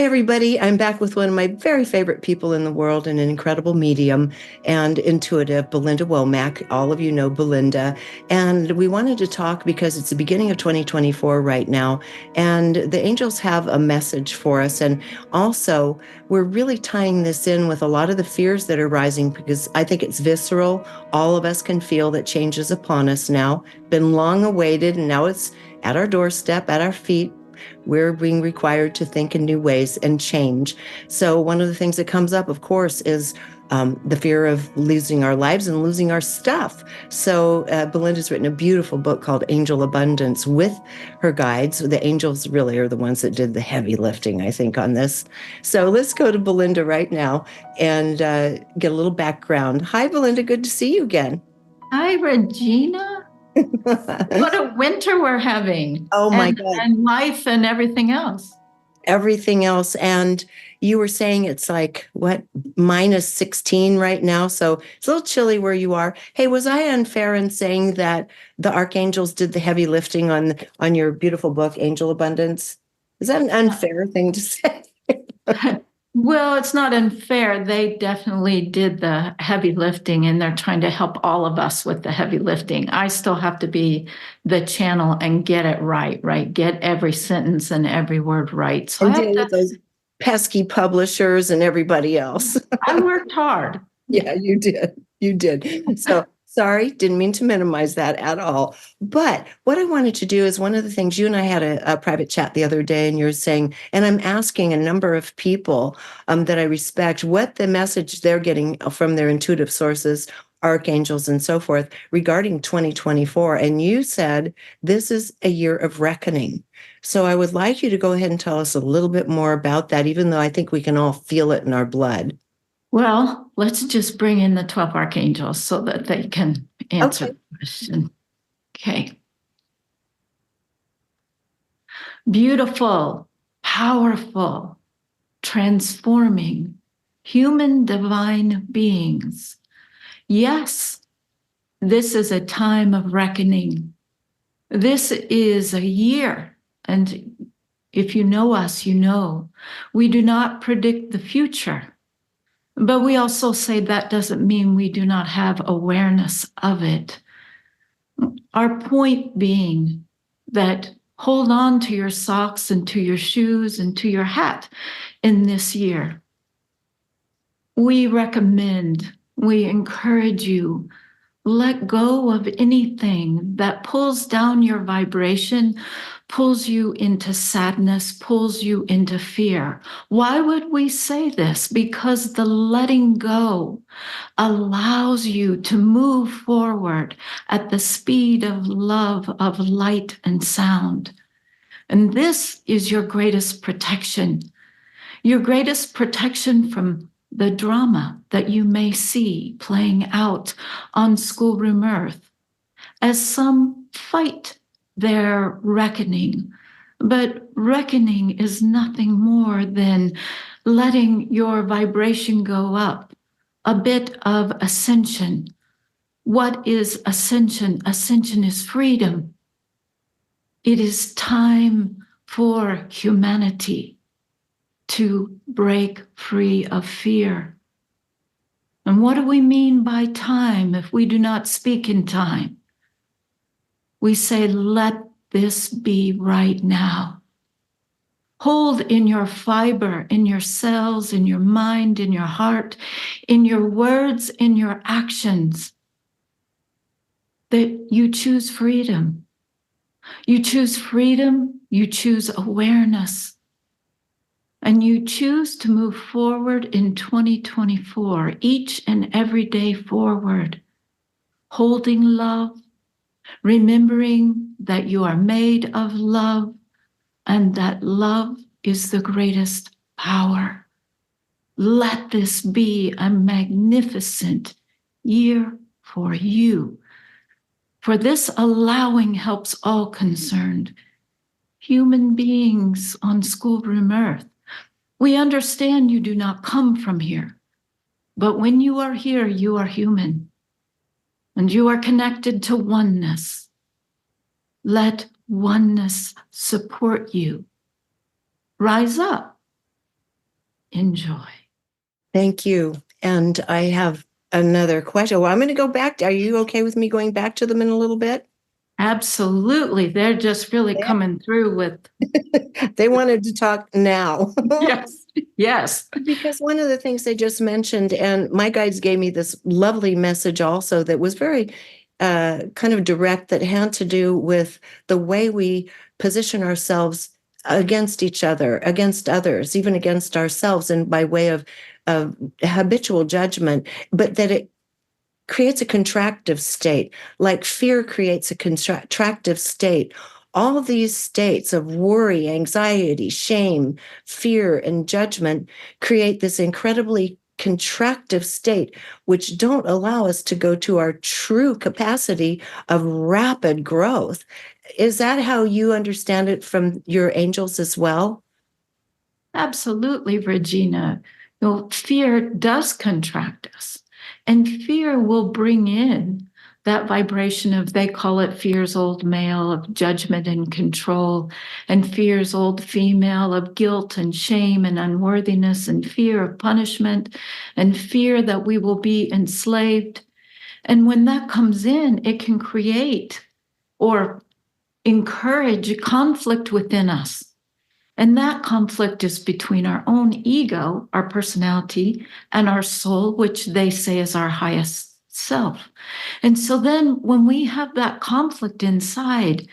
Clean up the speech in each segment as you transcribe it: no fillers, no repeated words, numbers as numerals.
everybody. I'm back with one of my very favorite people in the world and an incredible medium and intuitive, Belinda Womack. All of you know Belinda. And we wanted to talk because it's the beginning of 2024 right now. And the angels have a message for us. And also, we're really tying this in with a lot of the fears that are rising because I think it's visceral. All of us can feel that change is upon us now. Been long awaited, and now it's at our doorstep, at our feet. We're being required to think in new ways and change. So one of the things that comes up, of course, is the fear of losing our lives and losing our stuff. So Belinda's written a beautiful book called Angel Abundance with her guides. The angels really are the ones that did the heavy lifting, I think, on this. So let's go to Belinda right now and get a little background. Hi, Belinda. Good to see you again. Hi, Regina. What a winter we're having. Oh, my God. And life and everything else. Everything else. And you were saying it's like, what, minus 16 right now? So it's a little chilly where you are. Hey, was I unfair in saying that the archangels did the heavy lifting on your beautiful book, Angel Abundance? Is that an unfair thing to say? Well, it's not unfair. They definitely did the heavy lifting, and they're trying to help all of us with the heavy lifting. I still have to be the channel and get it right? Get every sentence and every word right. So and deal with those pesky publishers and everybody else. I worked hard. Yeah, you did. You did. So sorry, didn't mean to minimize that at all. But what I wanted to do is one of the things, you and I had a private chat the other day, and you're saying, and I'm asking a number of people that I respect what the message they're getting from their intuitive sources, archangels and so forth, regarding 2024. And you said this is a year of reckoning. So I would like you to go ahead and tell us a little bit more about that, even though I think we can all feel it in our blood. Well, let's just bring in the 12 archangels so that they can answer the question. Okay. Beautiful, powerful, transforming, human divine beings. Yes, this is a time of reckoning. This is a year, and if you know us, you know, we do not predict the future. But we also say that doesn't mean we do not have awareness of it. Our point being that hold on to your socks and to your shoes and to your hat in this year. We recommend, we encourage you, let go of anything that pulls down your vibration, pulls you into sadness, pulls you into fear. Why would we say this? Because the letting go allows you to move forward at the speed of love, of light and sound. And this is your greatest protection from the drama that you may see playing out on schoolroom earth as some fight their reckoning. But reckoning is nothing more than letting your vibration go up, a bit of ascension. What is ascension? Ascension is freedom. It is time for humanity to break free of fear. And what do we mean by time if we do not speak in time? We say, let this be right now. Hold in your fiber, in your cells, in your mind, in your heart, in your words, in your actions, that you choose freedom. You choose freedom, you choose awareness. And you choose to move forward in 2024, each and every day forward, holding love, remembering that you are made of love and that love is the greatest power. Let this be a magnificent year for you. For this allowing helps all concerned, human beings on schoolroom earth. We understand you do not come from here, but when you are here, you are human, and you are connected to oneness. Let oneness support you. Rise up. Enjoy. Thank you. And I have another question. Well, I'm going to go back. Are you okay with me going back to them in a little bit? Absolutely. They're just really coming through with. They wanted to talk now. Yes. Yes. Because one of the things they just mentioned, and my guides gave me this lovely message also that was very kind of direct, that had to do with the way we position ourselves against each other, against others, even against ourselves, and by way of habitual judgment, but that it creates a contractive state, like fear creates a contractive state. All of these states of worry, anxiety, shame, fear, and judgment create this incredibly contractive state, which don't allow us to go to our true capacity of rapid growth. Is that how you understand it from your angels as well? Absolutely, Regina. Fear does contract us, and fear will bring in that vibration of, they call it fear's old male of judgment and control, and fear's old female of guilt and shame and unworthiness, and fear of punishment, and fear that we will be enslaved. And when that comes in, it can create or encourage conflict within us. And that conflict is between our own ego, our personality, and our soul, which they say is our highest self. And so then when we have that conflict inside,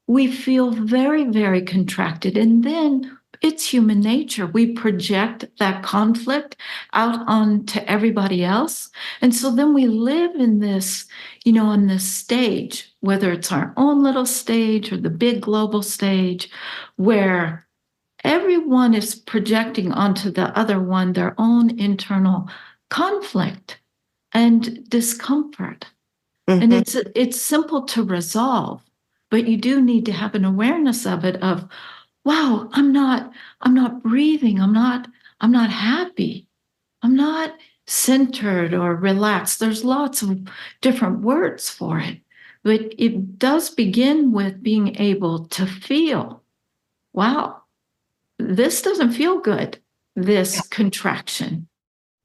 we feel very, very contracted. And then it's human nature. We project that conflict out onto everybody else. And so then we live in this, on this stage, whether it's our own little stage or the big global stage, where everyone is projecting onto the other one their own internal conflict and discomfort. Mm-hmm. And it's simple to resolve, but you do need to have an awareness of it, of, wow, I'm not breathing, I'm not happy, I'm not centered or relaxed. There's lots of different words for it, but it does begin with being able to feel, wow, this doesn't feel good, this contraction.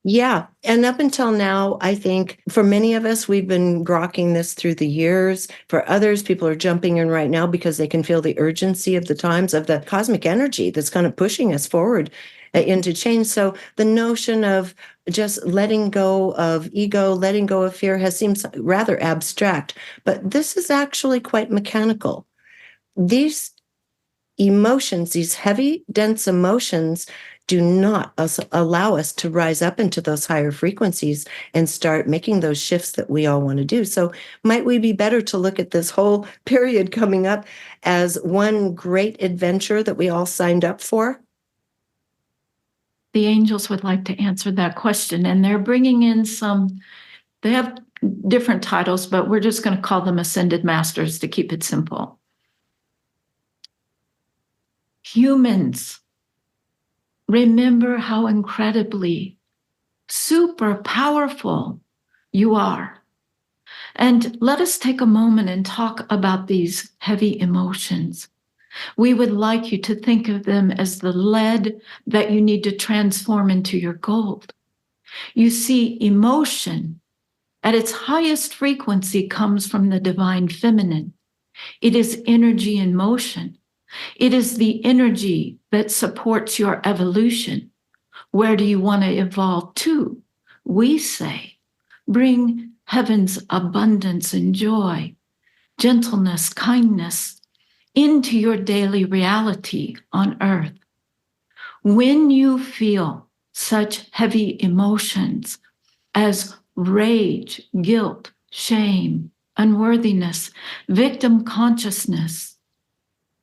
Yeah. And up until now, I think for many of us, we've been grokking this through the years. For others, people are jumping in right now because they can feel the urgency of the times, of the cosmic energy that's kind of pushing us forward into change. So the notion of just letting go of ego, letting go of fear has seemed rather abstract, but this is actually quite mechanical. These emotions, these heavy, dense emotions, do not allow us to rise up into those higher frequencies and start making those shifts that we all want to do. So might we be better to look at this whole period coming up as one great adventure that we all signed up for? The angels would like to answer that question, and they're bringing in they have different titles, but we're just going to call them ascended masters to keep it simple. Humans, remember how incredibly super powerful you are. And let us take a moment and talk about these heavy emotions. We would like you to think of them as the lead that you need to transform into your gold. You see, emotion at its highest frequency comes from the divine feminine. It is energy in motion. It is the energy that supports your evolution. Where do you want to evolve to? We say, bring heaven's abundance and joy, gentleness, kindness into your daily reality on earth. When you feel such heavy emotions as rage, guilt, shame, unworthiness, victim consciousness,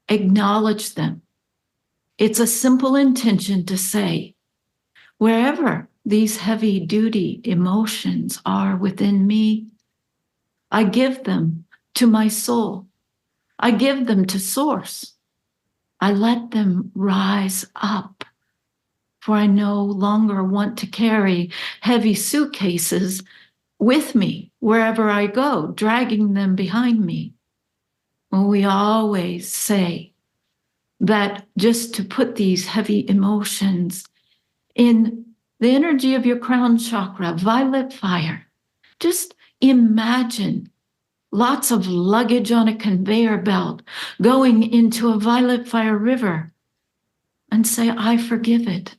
acknowledge them. It's a simple intention to say, wherever these heavy duty emotions are within me, I give them to my soul. I give them to Source. I let them rise up, for I no longer want to carry heavy suitcases with me wherever I go, dragging them behind me. Well, we always say that just to put these heavy emotions in the energy of your crown chakra, violet fire. Just imagine lots of luggage on a conveyor belt going into a violet fire river and say, I forgive it.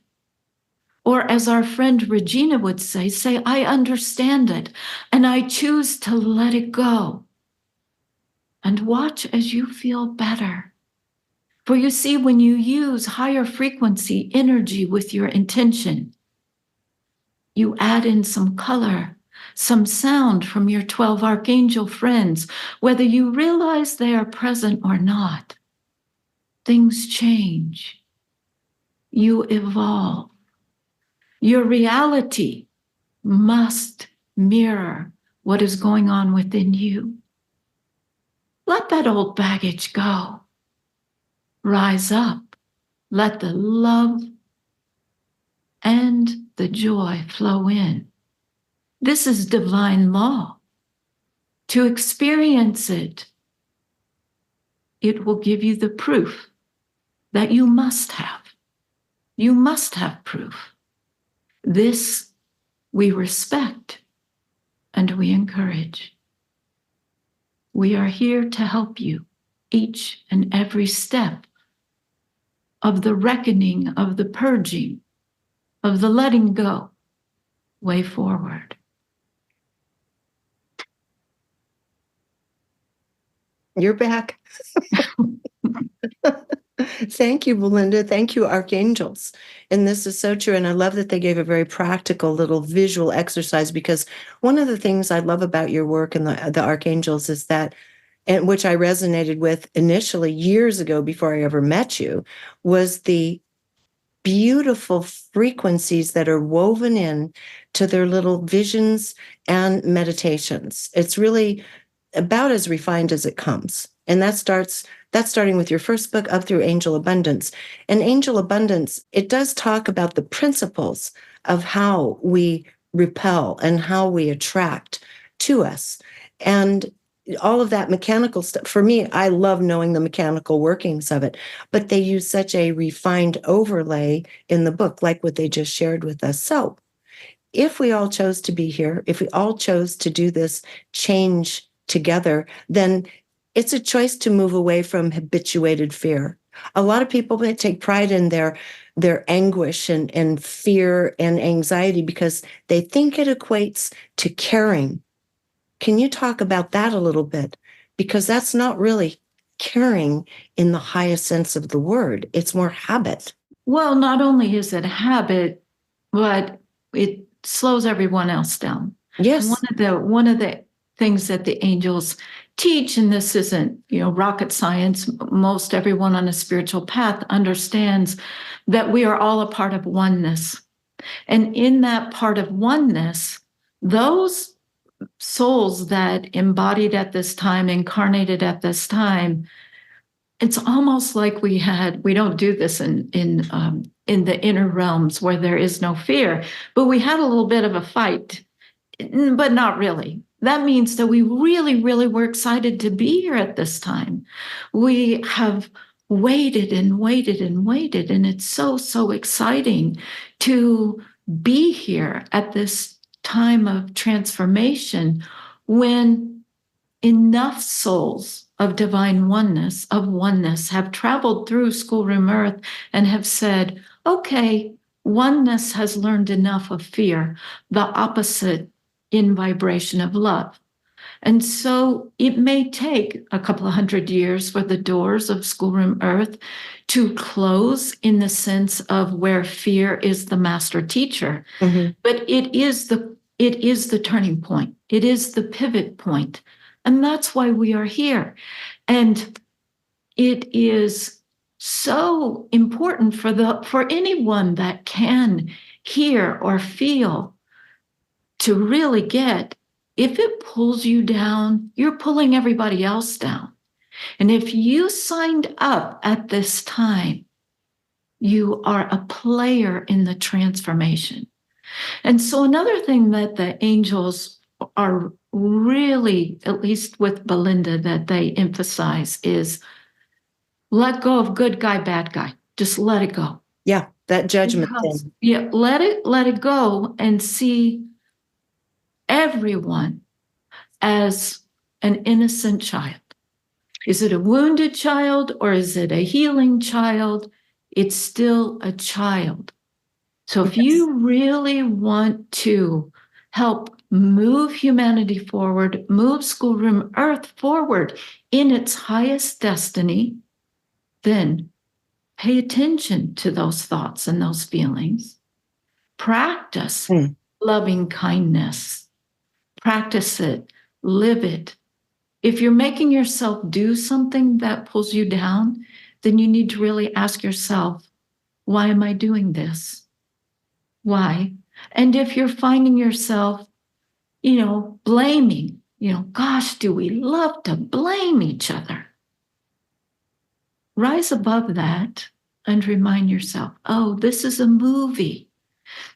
Or as our friend Regina would say, I understand it and I choose to let it go. And watch as you feel better. For you see, when you use higher frequency energy with your intention, you add in some color, some sound from your 12 archangel friends, whether you realize they are present or not. Things change. You evolve. Your reality must mirror what is going on within you. Let that old baggage go. Rise up. Let the love and the joy flow in. This is divine law. To experience it, it will give you the proof that you must have. You must have proof. This we respect and we encourage. We are here to help you each and every step of the reckoning, of the purging, of the letting go, way forward. You're back. Thank you, Belinda. Thank you, archangels. And this is so true. And I love that they gave a very practical little visual exercise, because one of the things I love about your work and the archangels is that, and which I resonated with initially years ago before I ever met you, was the beautiful frequencies that are woven in to their little visions and meditations. It's really about as refined as it comes. And that's starting with your first book up through Angel Abundance. And Angel Abundance, it does talk about the principles of how we repel and how we attract to us. And all of that mechanical stuff, for me, I love knowing the mechanical workings of it, but they use such a refined overlay in the book, like what they just shared with us. So if we all chose to be here, if we all chose to do this change together, then it's a choice to move away from habituated fear. A lot of people take pride in their anguish and fear and anxiety because they think it equates to caring. Can you talk about that a little bit? Because that's not really caring in the highest sense of the word. It's more habit. Well, not only is it habit, but it slows everyone else down. Yes. One of the things that the angels teach, and this isn't, rocket science, most everyone on a spiritual path understands that we are all a part of oneness. And in that part of oneness, those souls that embodied at this time, incarnated at this time, it's almost like we don't do this in the inner realms where there is no fear, but we had a little bit of a fight, but not really. That means that we really, really were excited to be here at this time. We have waited and waited and waited, and it's so, so exciting to be here at this time of transformation when enough souls of divine oneness, have traveled through schoolroom earth and have said, okay, oneness has learned enough of fear, the opposite in vibration of love. And so it may take a couple of 100 years for the doors of schoolroom earth to close in the sense of where fear is the master teacher. Mm-hmm. But it is the turning point. It is the pivot point. And that's why we are here. And it is so important for anyone that can hear or feel to really get, if it pulls you down, you're pulling everybody else down. And if you signed up at this time, you are a player in the transformation. And so another thing that the angels are really, at least with Belinda, that they emphasize is let go of good guy, bad guy. Just let it go. Yeah, that judgment Because, thing. yeah, let it go and see everyone as an innocent child. Is it a wounded child or is it a healing child? It's still a child. So if Yes. you really want to help move humanity forward, move Schoolroom Earth forward in its highest destiny, then pay attention to those thoughts and those feelings. Practice loving kindness. Practice it. Live it. If you're making yourself do something that pulls you down, then you need to really ask yourself, why am I doing this? Why? And if you're finding yourself, blaming, gosh, do we love to blame each other? Rise above that and remind yourself, oh, this is a movie.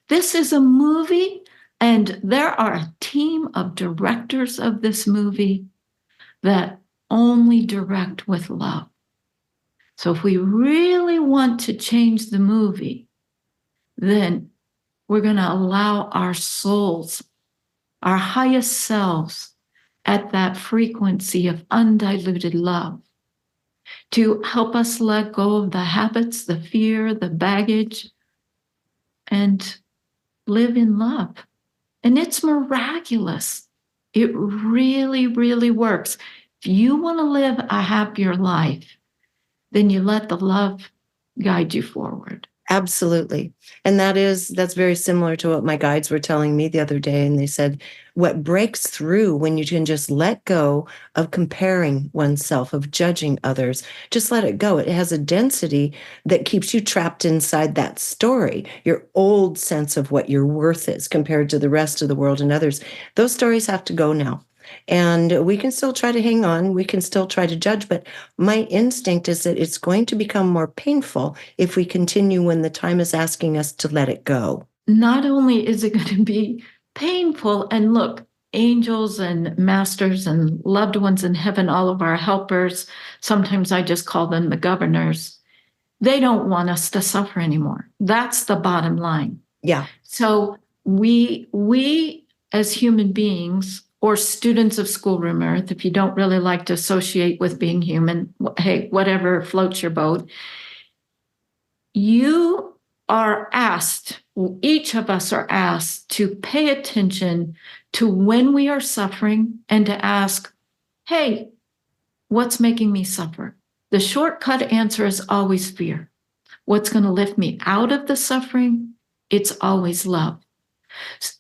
This is a movie, and there are a team of directors of this movie that only direct with love. So if we really want to change the movie, then we're going to allow our souls, our highest selves, at that frequency of undiluted love to help us let go of the habits, the fear, the baggage, and live in love. And it's miraculous. It really, really works. If you want to live a happier life, then you let the love guide you forward. Absolutely. And that's very similar to what my guides were telling me the other day. And they said, what breaks through when you can just let go of comparing oneself, of judging others, just let it go. It has a density that keeps you trapped inside that story, your old sense of what your worth is compared to the rest of the world and others. Those stories have to go now. And we can still try to hang on. We can still try to judge. But my instinct is that it's going to become more painful if we continue when the time is asking us to let it go. Not only is it going to be painful, and look, angels and masters and loved ones in heaven, all of our helpers, sometimes I just call them the governors, they don't want us to suffer anymore. That's the bottom line. Yeah. So we as human beings, or students of Schoolroom Earth, if you don't really like to associate with being human, hey, whatever floats your boat, you are asked, each of us are asked to pay attention to when we are suffering and to ask, hey, what's making me suffer? The shortcut answer is always fear. What's going to lift me out of the suffering? It's always love.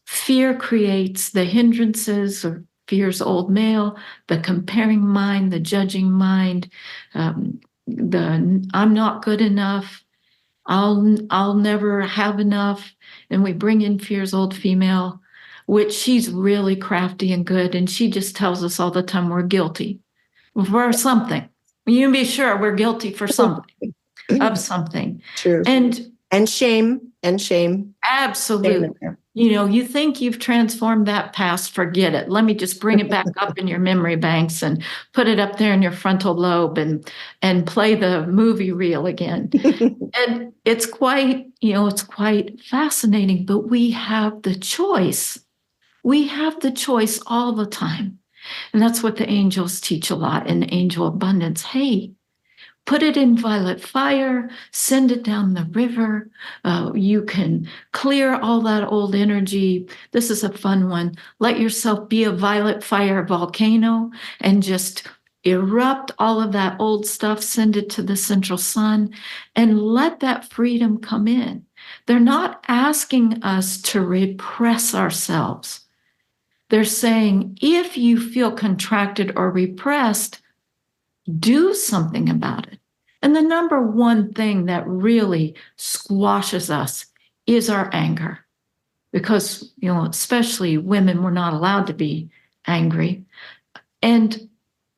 Fear creates the hindrances, or fear's old male, the comparing mind, the judging mind, the I'm not good enough, I'll never have enough. And we bring in fear's old female, which she's really crafty and good. And she just tells us all the time we're guilty for something. You can be sure we're guilty for something, of something. True. And shame. Absolutely. You think you've transformed that past, forget it. Let me just bring it back up in your memory banks and put it up there in your frontal lobe and play the movie reel again. And it's quite fascinating, but we have the choice. We have the choice all the time. And that's what the angels teach a lot in Angel Abundance. Hey, put it in violet fire, send it down the river. You can clear all that old energy. This is a fun one. Let yourself be a violet fire volcano and just erupt all of that old stuff, send it to the central sun, and let that freedom come in. They're not asking us to repress ourselves. They're saying, if you feel contracted or repressed, do something about it. And the number one thing that really squashes us is our anger. Because, especially women, we're not allowed to be angry. And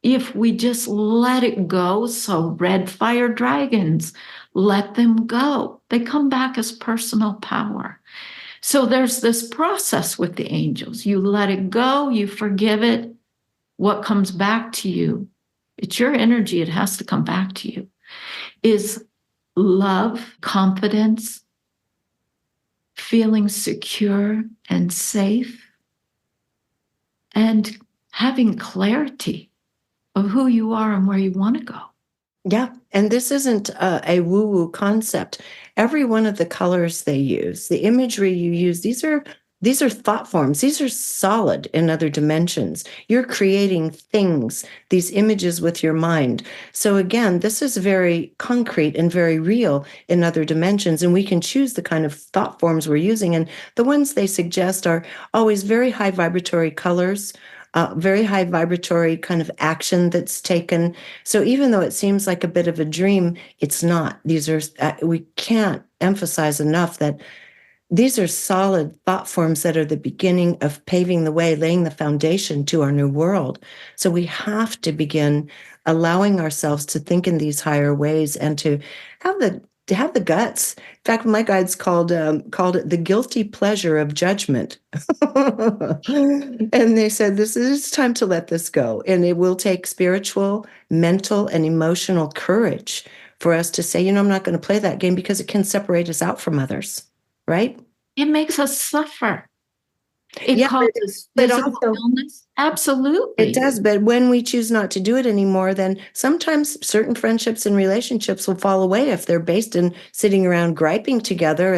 if we just let it go, so red fire dragons, let them go. They come back as personal power. So there's this process with the angels. You let it go, you forgive it. What comes back to you, it's your energy, it has to come back to you, is love, confidence, feeling secure and safe, and having clarity of who you are and where you want to go. Yeah, and this isn't a woo-woo concept. Every one of the colors they use, the imagery you use, these are thought forms. These are solid in other dimensions. You're creating things, these images with your mind. So again, this is very concrete and very real in other dimensions, and we can choose the kind of thought forms we're using. And the ones they suggest are always very high vibratory colors, very high vibratory kind of action that's taken. So even though it seems like a bit of a dream, it's not. These are, we can't emphasize enough that these are solid thought forms that are the beginning of paving the way, laying the foundation to our new world. So we have to begin allowing ourselves to think in these higher ways and to have the guts. In fact, my guides called it the guilty pleasure of judgment. And they said, this is time to let this go. And it will take spiritual, mental, and emotional courage for us to say, I'm not going to play that game because it can separate us out from others. Right? It makes us suffer. It Yeah, causes physical illness. Absolutely. It does. But when we choose not to do it anymore, then sometimes certain friendships and relationships will fall away if they're based in sitting around griping together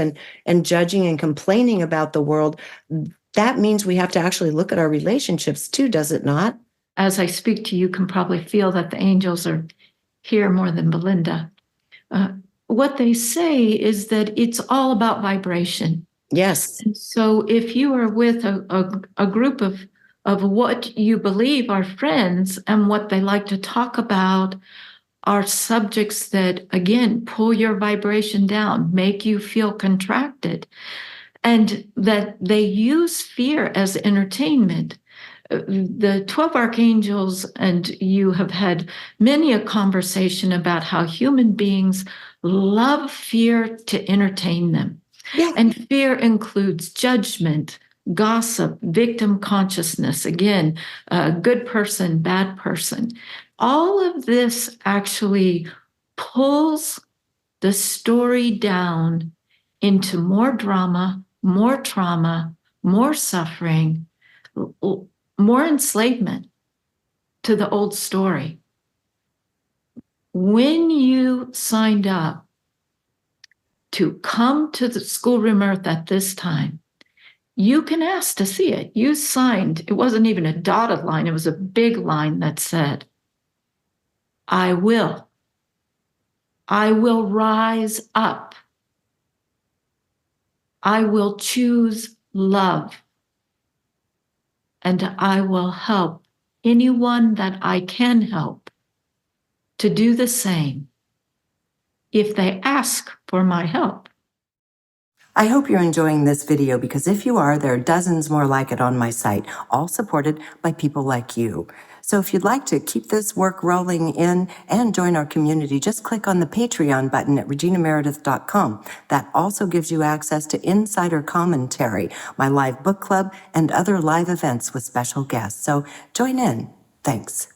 and judging and complaining about the world. That means we have to actually look at our relationships too, does it not? As I speak to you, can probably feel that the angels are here more than Belinda. What they say is that it's all about vibration. Yes. And so if you are with a group of what you believe are friends and what they like to talk about are subjects that, again, pull your vibration down, make you feel contracted, and that they use fear as entertainment. The 12 Archangels and you have had many a conversation about how human beings love fear to entertain them. Yeah. And fear includes judgment, gossip, victim consciousness, again, good person, bad person. All of this actually pulls the story down into more drama, more trauma, more suffering, more enslavement to the old story. When you signed up to come to the Schoolroom Earth at this time, you can ask to see it. You signed, it wasn't even a dotted line, it was a big line that said, I will rise up. I will choose love. And I will help anyone that I can help to do the same if they ask for my help. I hope you're enjoying this video because if you are, there are dozens more like it on my site, all supported by people like you. So if you'd like to keep this work rolling in and join our community, just click on the Patreon button at reginameredith.com. That also gives you access to insider commentary, my live book club, and other live events with special guests. So join in. Thanks.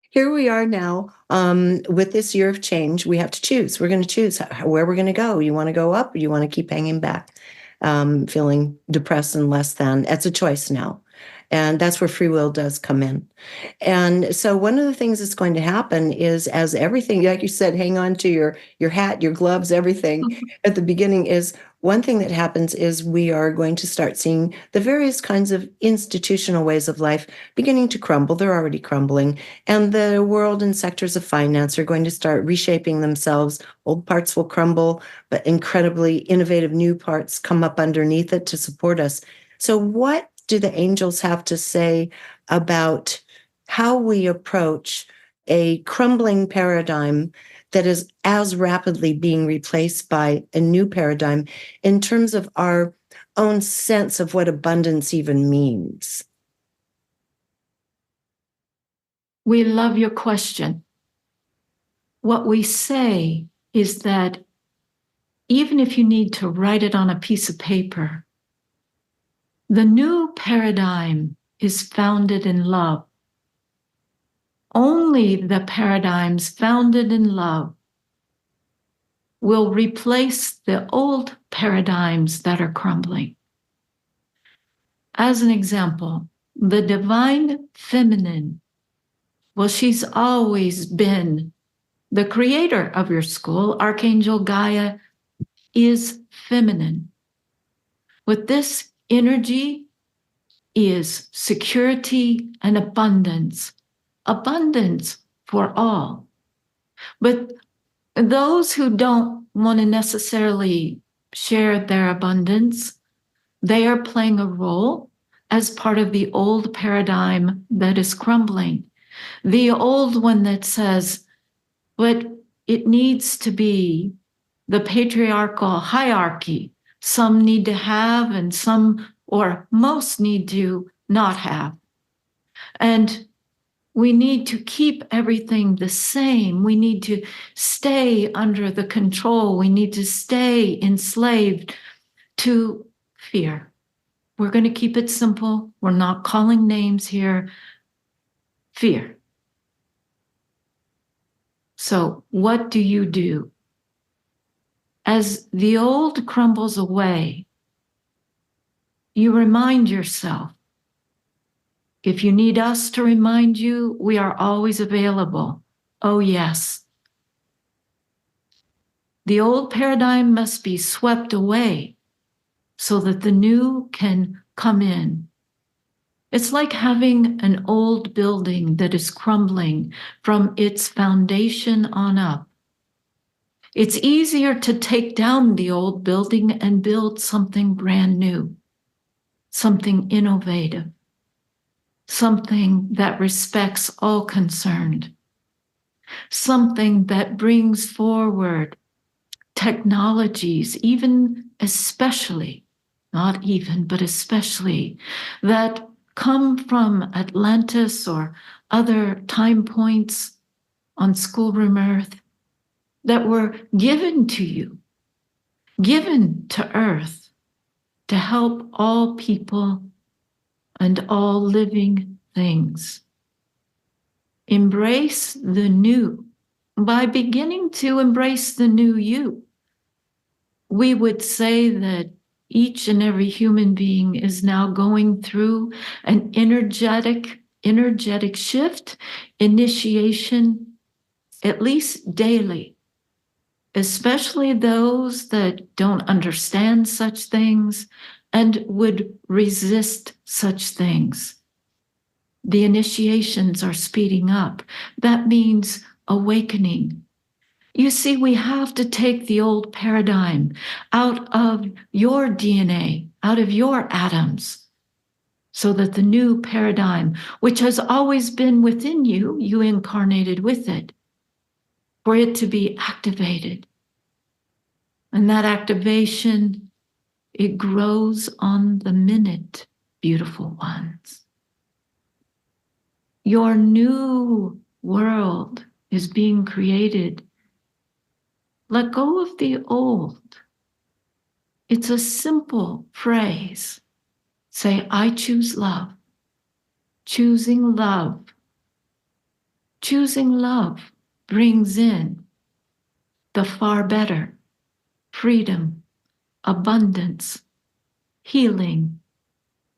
Here we are now with this year of change. We have to choose. We're going to choose where we're going to go. You want to go up or you want to keep hanging back, feeling depressed and less than. That's a choice now. And that's where free will does come in. And so one of the things that's going to happen is, as everything, like you said, hang on to your hat, your gloves, everything at the beginning, is one thing that happens is we are going to start seeing the various kinds of institutional ways of life beginning to crumble. They're already crumbling. And the world and sectors of finance are going to start reshaping themselves. Old parts will crumble, but incredibly innovative new parts come up underneath it to support us. So what do the angels have to say about how we approach a crumbling paradigm that is as rapidly being replaced by a new paradigm in terms of our own sense of what abundance even means? We love your question. What we say is that even if you need to write it on a piece of paper, the new paradigm is founded in love. Only the paradigms founded in love will replace the old paradigms that are crumbling. As an example, the divine feminine, well, she's always been the creator of your school. Archangel Gaia is feminine. With this energy is security and abundance, abundance for all. But those who don't want to necessarily share their abundance, they are playing a role as part of the old paradigm that is crumbling. The old one that says, but it needs to be the patriarchal hierarchy. Some need to have and some or most need to not have. And we need to keep everything the same. We need to stay under the control. We need to stay enslaved to fear. We're going to keep it simple. We're not calling names here. Fear. So what do you do? As the old crumbles away, you remind yourself. If you need us to remind you, we are always available. Oh, yes. The old paradigm must be swept away so that the new can come in. It's like having an old building that is crumbling from its foundation on up. It's easier to take down the old building and build something brand new, something innovative, something that respects all concerned, something that brings forward technologies, even especially, not even, but especially, that come from Atlantis or other time points on schoolroom Earth that were given to you, given to Earth to help all people and all living things. Embrace the new. By beginning to embrace the new you, we would say that each and every human being is now going through an energetic shift, initiation, at least daily, especially those that don't understand such things and would resist such things. The initiations are speeding up. That means awakening. You see, we have to take the old paradigm out of your DNA, out of your atoms, so that the new paradigm, which has always been within you, you incarnated with it, for it to be activated. And that activation, it grows on the minute, beautiful ones. Your new world is being created. Let go of the old. It's a simple phrase. Say, I choose love. Choosing love. Choosing love brings in the far better, freedom, abundance, healing,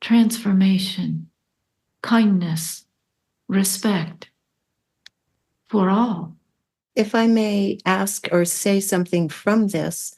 transformation, kindness, respect for all. If I may ask or say something from this,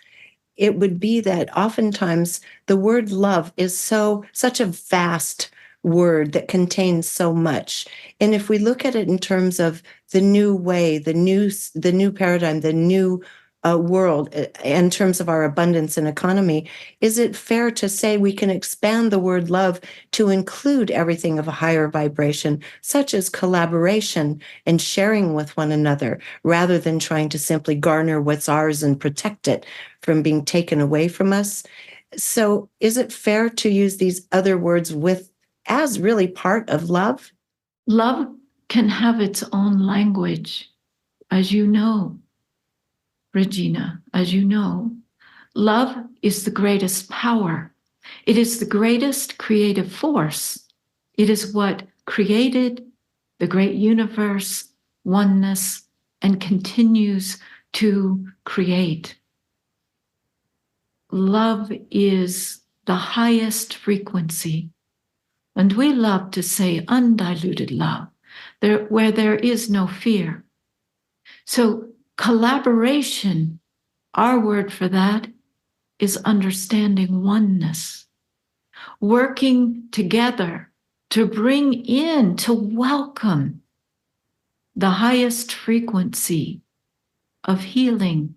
it would be that oftentimes the word love is such a vast word that contains so much. And if we look at it in terms of the new way, the new paradigm, the new world, in terms of our abundance and economy, is it fair to say we can expand the word love to include everything of a higher vibration, such as collaboration and sharing with one another, rather than trying to simply garner what's ours and protect it from being taken away from us? So is it fair to use these other words as really part of love? Love can have its own language, as you know, Regina, as you know. Love is the greatest power. It is the greatest creative force. It is what created the great universe, oneness, and continues to create. love is the highest frequency. And we love to say undiluted love, where there is no fear. So collaboration, our word for that is understanding oneness, working together to bring in, to welcome the highest frequency of healing,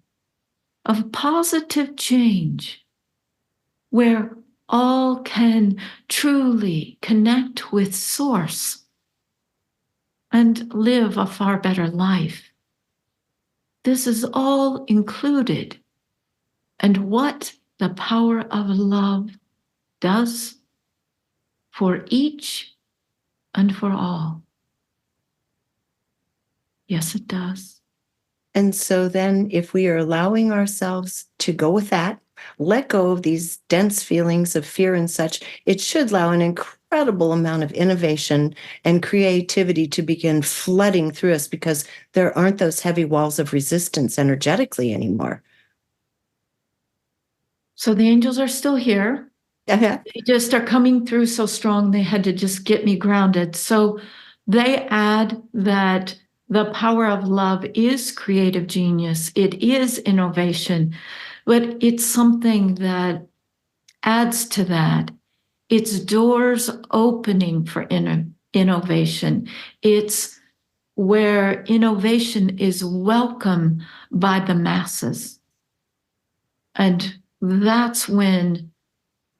of positive change, where all can truly connect with Source and live a far better life. This is all included. And what the power of love does for each and for all. Yes, it does. And so then, if we are allowing ourselves to go with that, let go of these dense feelings of fear and such, it should allow an incredible amount of innovation and creativity to begin flooding through us, because there aren't those heavy walls of resistance energetically anymore. So the angels are still here. Uh-huh. They just are coming through so strong, they had to just get me grounded. So they add that the power of love is creative genius. It is innovation, but it's something that adds to that. It's doors opening for innovation. It's where innovation is welcome by the masses. And that's when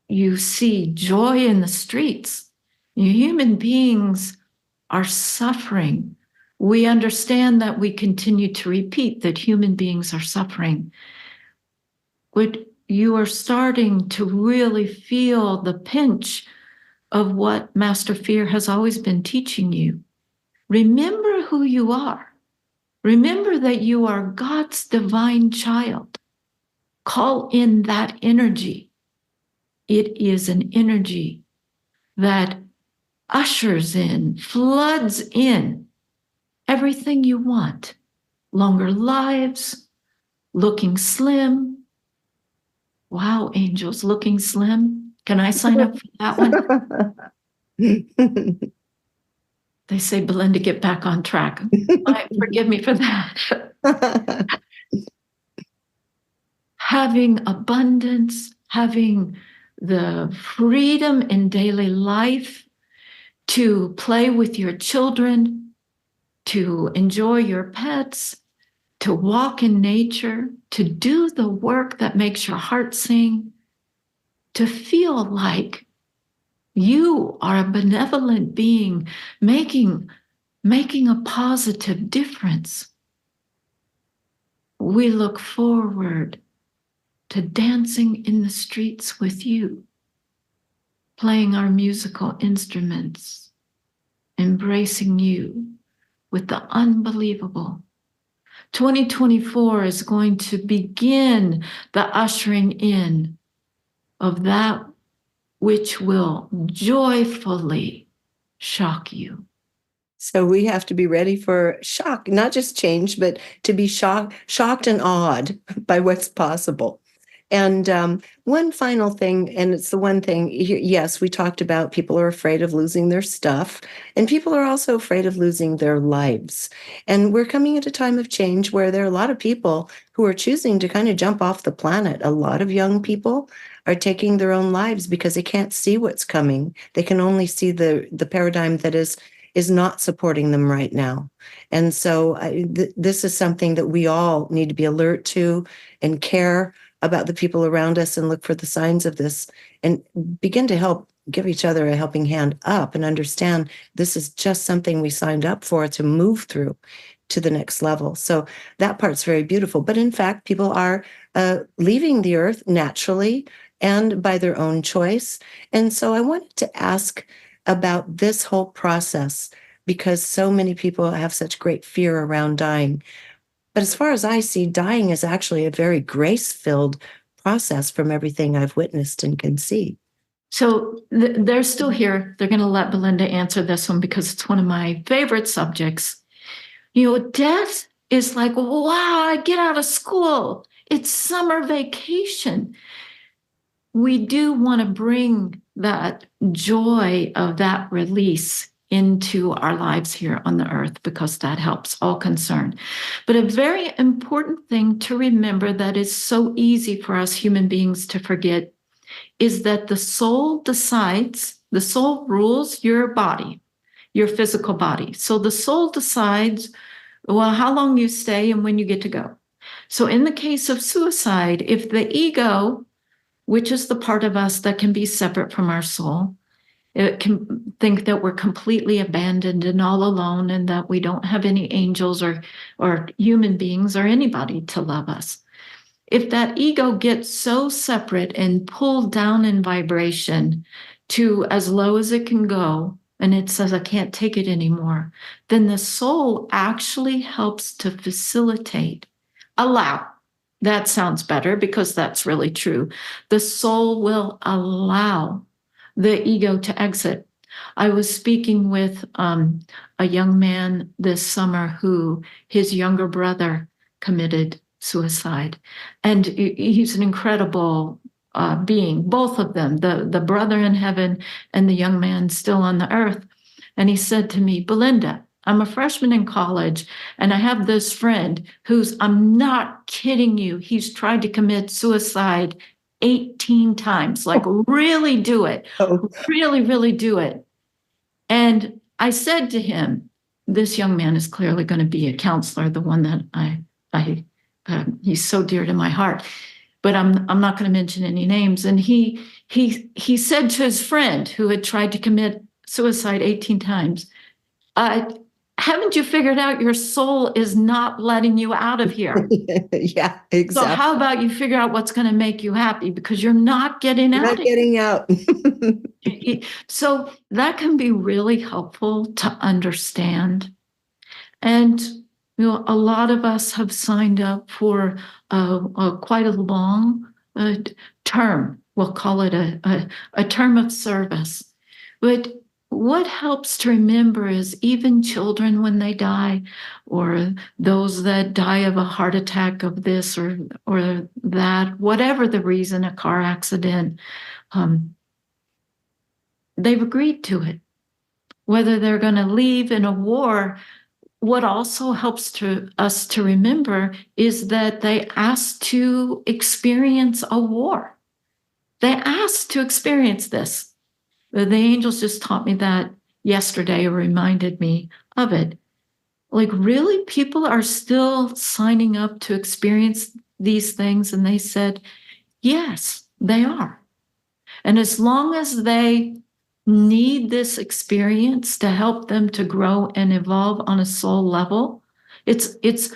you see joy in the streets. Human beings are suffering. We understand that we continue to repeat that human beings are suffering. But you are starting to really feel the pinch of what Master Fear has always been teaching you. Remember who you are. Remember that you are God's divine child. Call in that energy. It is an energy that ushers in, floods in everything you want. Longer lives, looking slim. Wow, angels, looking slim. Can I sign up for that one? They say, Belinda, get back on track. Forgive me for that. Having abundance, having the freedom in daily life to play with your children, to enjoy your pets, to walk in nature, to do the work that makes your heart sing, to feel like you are a benevolent being making a positive difference. We look forward to dancing in the streets with you, playing our musical instruments, embracing you with the unbelievable. 2024 is going to begin the ushering in of that which will joyfully shock you. So we have to be ready for shock, not just change, but to be shocked and awed by what's possible. And one final thing, and it's the one thing, yes, we talked about people are afraid of losing their stuff, and people are also afraid of losing their lives. And we're coming at a time of change where there are a lot of people who are choosing to kind of jump off the planet. A lot of young people are taking their own lives because they can't see what's coming. They can only see the paradigm that is not supporting them right now. And so this is something that we all need to be alert to and care about the people around us and look for the signs of this and begin to help give each other a helping hand up and understand this is just something we signed up for to move through to the next level. So that part's very beautiful. But in fact, people are leaving the earth naturally and by their own choice. And so I wanted to ask about this whole process, because so many people have such great fear around dying. But as far as I see, dying is actually a very grace-filled process from everything I've witnessed and can see. So they're still here. They're going to let Belinda answer this one because it's one of my favorite subjects. Death is like, wow, I get out of school. It's summer vacation. we do want to bring that joy of that release into our lives here on the earth, because that helps all concerned. But a very important thing to remember that is so easy for us human beings to forget is that the soul decides, the soul rules your body, your physical body. So the soul decides, well, how long you stay and when you get to go. So in the case of suicide, if the ego, which is the part of us that can be separate from our soul, it can think that we're completely abandoned and all alone, and that we don't have any angels or human beings or anybody to love us. If that ego gets so separate and pulled down in vibration to as low as it can go, and it says, I can't take it anymore, then the soul actually helps to facilitate, allow. That sounds better because that's really true. The soul will allow the ego to exit. I was speaking with a young man this summer who his younger brother committed suicide. And he's an incredible being, both of them, the brother in heaven and the young man still on the earth. And he said to me, Belinda, I'm a freshman in college, and I have this friend who's, I'm not kidding you, he's tried to commit suicide 18 times, like really do it, really, really do it. And I said to him, this young man is clearly going to be a counselor, the one that he's so dear to my heart, but I'm not going to mention any names. And he said to his friend who had tried to commit suicide 18 times, haven't you figured out your soul is not letting you out of here? Yeah, exactly. So how about you figure out what's going to make you happy, because you're not getting out. Not getting out. So that can be really helpful to understand. And a lot of us have signed up for quite a long term. We'll call it a term of service. But what helps to remember is even children, when they die, or those that die of a heart attack of this or that, whatever the reason, a car accident, they've agreed to it. Whether they're going to leave in a war, what also helps us to remember is that they asked to experience a war. They asked to experience this. The angels just taught me that yesterday, or reminded me of it. Like, really, people are still signing up to experience these things. And they said, yes, they are. And as long as they need this experience to help them to grow and evolve on a soul level, it's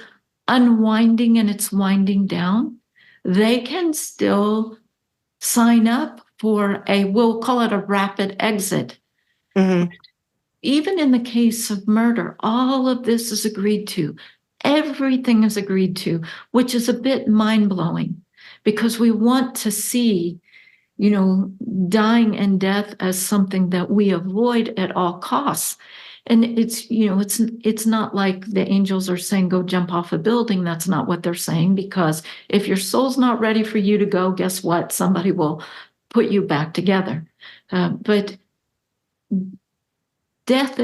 unwinding and it's winding down, they can still sign up for we'll call it a rapid exit. Mm-hmm. Even in the case of murder, all of this is agreed to. Everything is agreed to, which is a bit mind-blowing, because we want to see, dying and death as something that we avoid at all costs. And it's not like the angels are saying, go jump off a building. That's not what they're saying, because if your soul's not ready for you to go, guess what? Somebody will put you back together. But death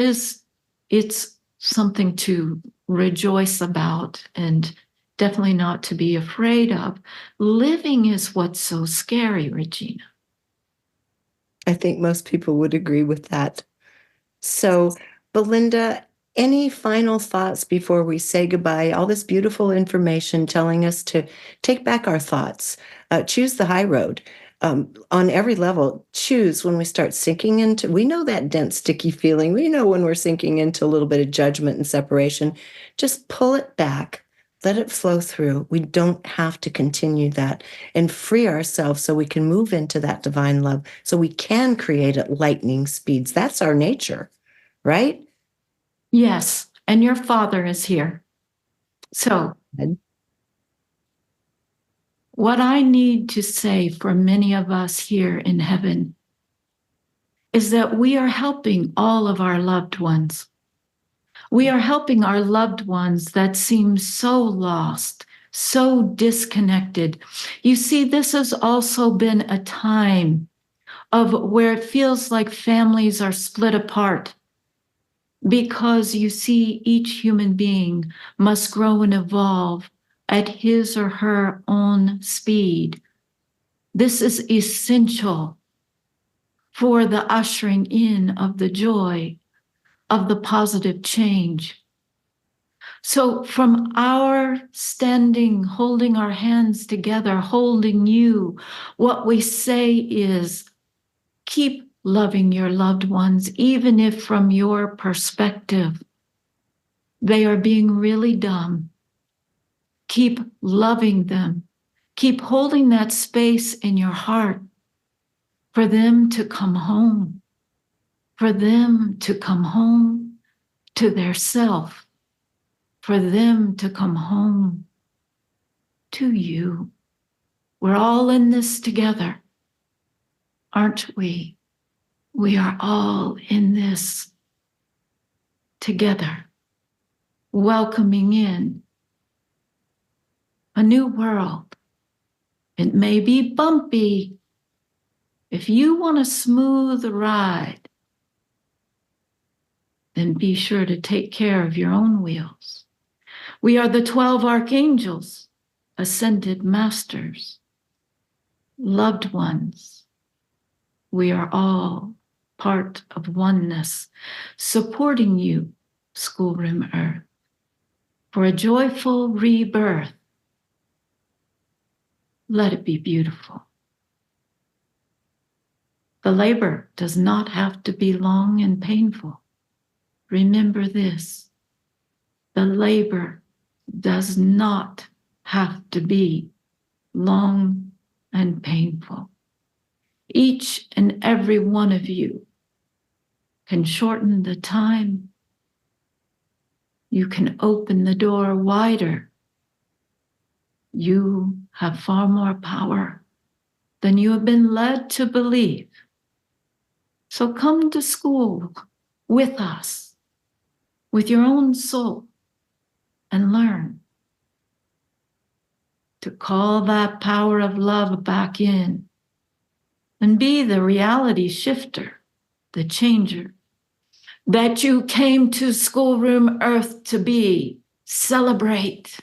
it's something to rejoice about, and definitely not to be afraid of. Living is what's so scary, Regina. I think most people would agree with that. So, Belinda, any final thoughts before we say goodbye? All this beautiful information telling us to take back our thoughts, choose the high road. On every level, choose when we start sinking into, we know that dense, sticky feeling. We know when we're sinking into a little bit of judgment and separation. Just pull it back, let it flow through. We don't have to continue that, and free ourselves so we can move into that divine love, so we can create at lightning speeds. That's our nature, right? Yes, and your Father is here. So what I need to say for many of us here in heaven is that we are helping all of our loved ones. We are helping our loved ones that seem so lost, so disconnected. You see, this has also been a time of where it feels like families are split apart, because you see each human being must grow and evolve at his or her own speed. This is essential for the ushering in of the joy of the positive change. So from our standing, holding our hands together, holding you, what we say is, keep loving your loved ones, even if from your perspective, they are being really dumb. Keep loving them. Keep holding that space in your heart for them to come home, for them to come home to their self, for them to come home to you. We're all in this together, aren't we? We are all in this together, welcoming in a new world. It may be bumpy. If you want a smooth ride, then be sure to take care of your own wheels. We are the 12 Archangels, ascended masters, loved ones. We are all part of oneness, supporting you, Schoolroom Earth, for a joyful rebirth. Let it be beautiful. The labor does not have to be long and painful. Remember this. The labor does not have to be long and painful. Each and every one of you can shorten the time. You can open the door wider. You have far more power than you have been led to believe. So come to school with us, with your own soul, and learn to call that power of love back in and be the reality shifter, the changer that you came to Schoolroom Earth to be. Celebrate.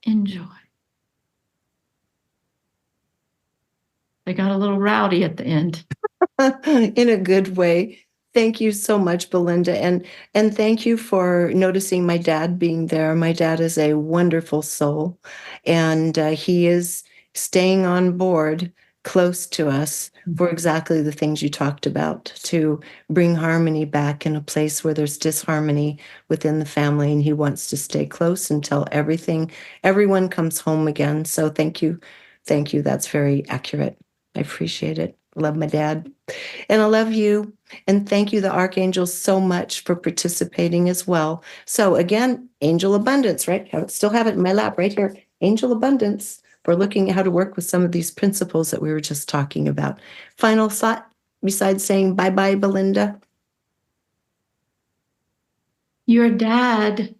Enjoy. They got a little rowdy at the end. In a good way. Thank you so much, Belinda. And thank you for noticing my dad being there. My dad is a wonderful soul, and he is staying on board close to us for exactly the things you talked about, to bring harmony back in a place where there's disharmony within the family. And he wants to stay close until everyone comes home again. So thank you. Thank you. That's very accurate. I appreciate it. Love my dad. And I love you. And thank you, the Archangels, so much for participating as well. So again, Angel Abundance, right? Still have it in my lap right here. Angel Abundance. We're looking at how to work with some of these principles that we were just talking about. Final thought besides saying bye-bye, Belinda? Your dad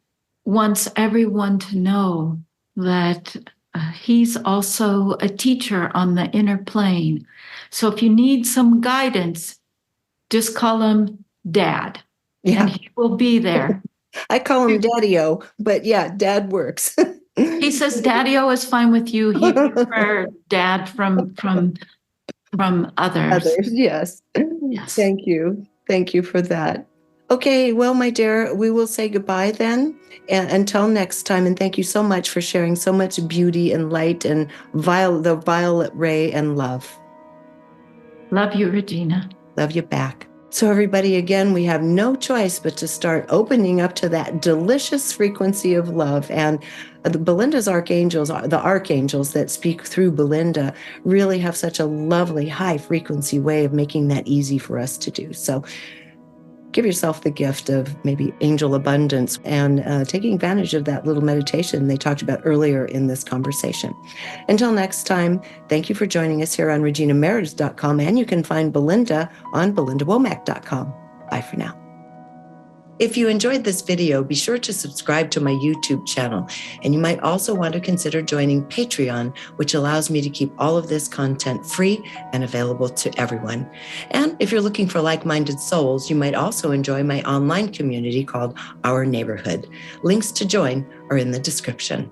wants everyone to know that he's also a teacher on the inner plane. So if you need some guidance, just call him Dad, and he will be there. I call him Daddy-O, but yeah, Dad works. He says Daddy-O is fine with you. He preferred Dad from others. Yes. Thank you. Thank you for that. Okay, well, my dear, we will say goodbye then, and until next time. And thank you so much for sharing so much beauty and light and the violet ray and love. Love you, Regina. Love you back. So everybody, again, we have no choice but to start opening up to that delicious frequency of love. And Belinda's Archangels, the Archangels that speak through Belinda, really have such a lovely high frequency way of making that easy for us to do. So give yourself the gift of maybe angel abundance and taking advantage of that little meditation they talked about earlier in this conversation. Until next time, thank you for joining us here on reginameredith.com, and you can find Belinda on belindawomack.com. Bye for now. If you enjoyed this video, be sure to subscribe to my YouTube channel. And you might also want to consider joining Patreon, which allows me to keep all of this content free and available to everyone. And if you're looking for like-minded souls, you might also enjoy my online community called Our Neighborhood. Links to join are in the description.